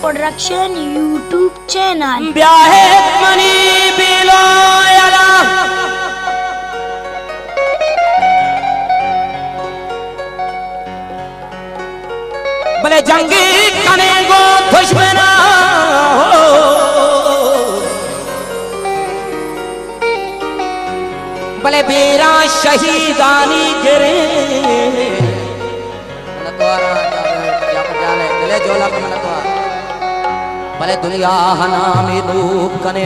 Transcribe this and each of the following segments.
production YouTube channel ब्याहे money बिलोयला भले जंगी कने गो दुश्मना हो भले बेरा शहीदानी गिरे भले दुनिया हनामी रूप कने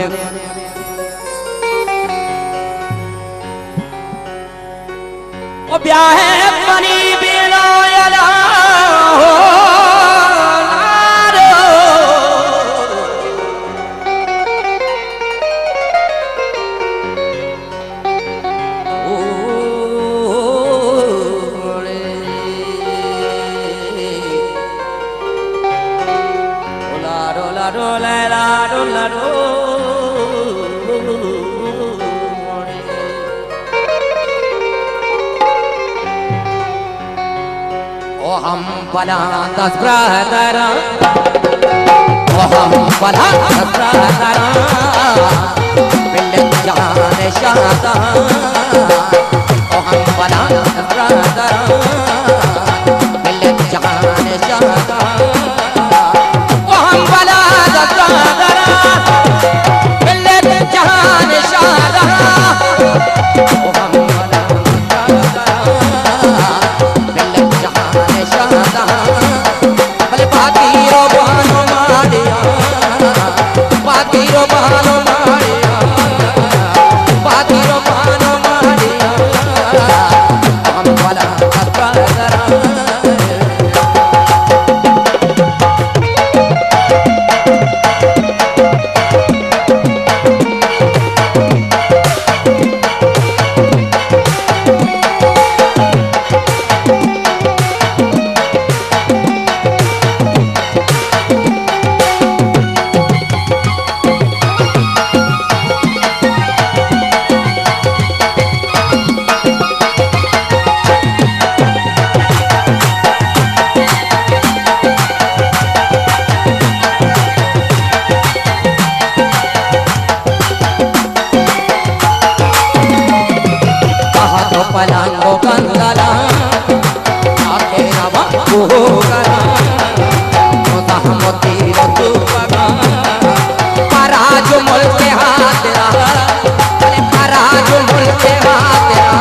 ओ ब्याहे बनी बिलोयला हो हम बला दस ब्रदरा ओ हम बला दस ब्रदरा बिल्ड जान शादा ओ हम बला दस ब्रदरा बिल्ड जान शादा ओ हम बला दस ब्रदरा बिल्ड जान शादा ओ हम पलांगो कंगला आके रवा को करा मोता मोती रतु पगा पराज मुल के हाथ रहा अरे पराज मुल के हाथ रहा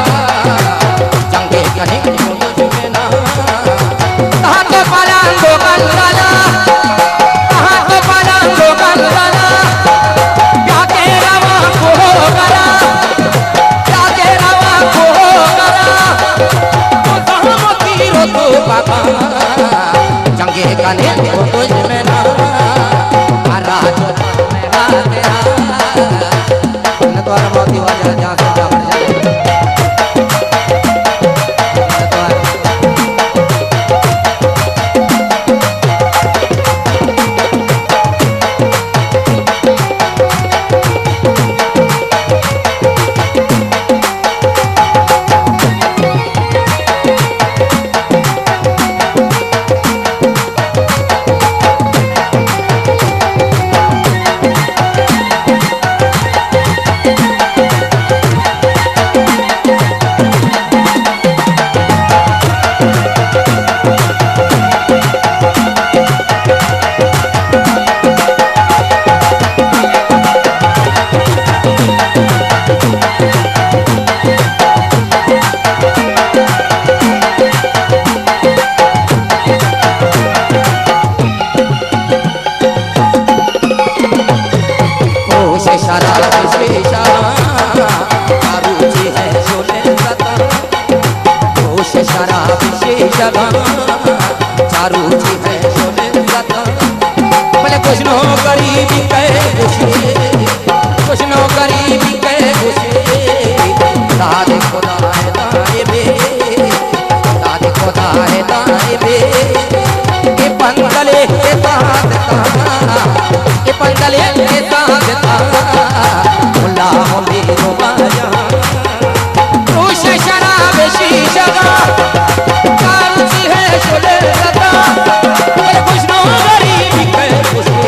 जंगे कने मुझे ना कहां के पलांगो कंगला कहां के पलांगो कंगला क्या के रवा को करा जंगे कने को तुझ में ना राज में हाथ न तो मोती वजह जा से जा चारू जी है सोने लता भले कुछ नो गरीबी कहे कुछ नो गरीबी कहे दादे खुदा है दाए बे दादे खुदा है दाए बे ये पंगले के साथ ये पंगले के साथ मुल्ला मेरो बाजा खुश शराब शीशा कारुची है सोले लता खुश नो गरीबी कहे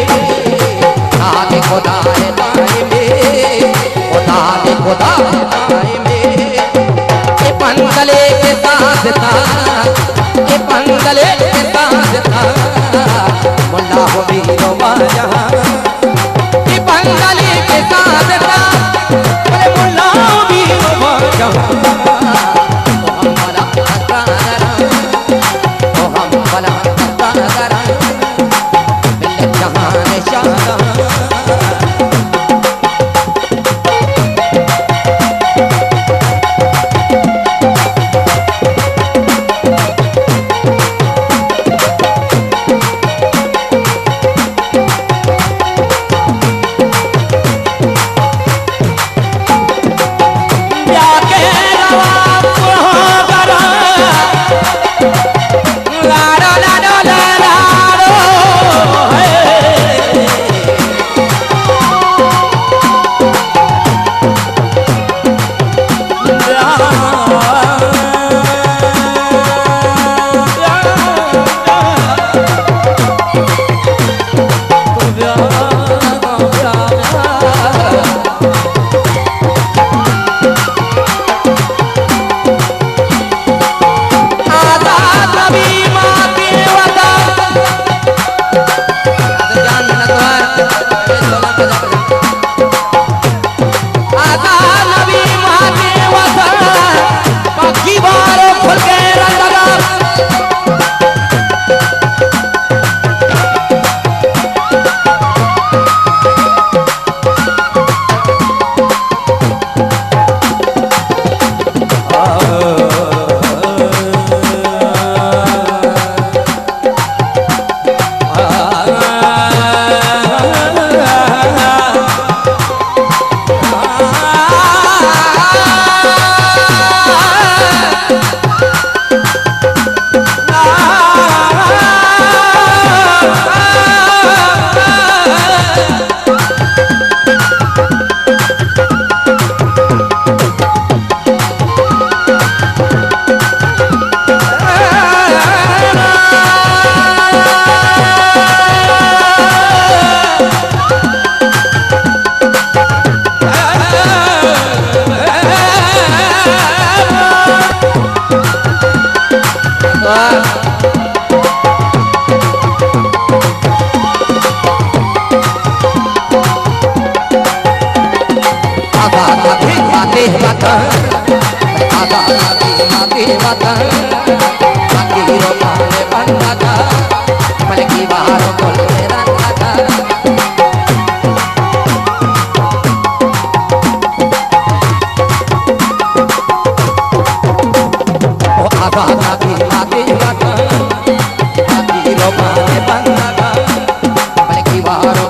की बात बाकी रो पाले बंदा का भले की बाहर बोल मेरा का ओ आगा आगे आगे बात बाकी रो पाले बंदा का भले की बाहर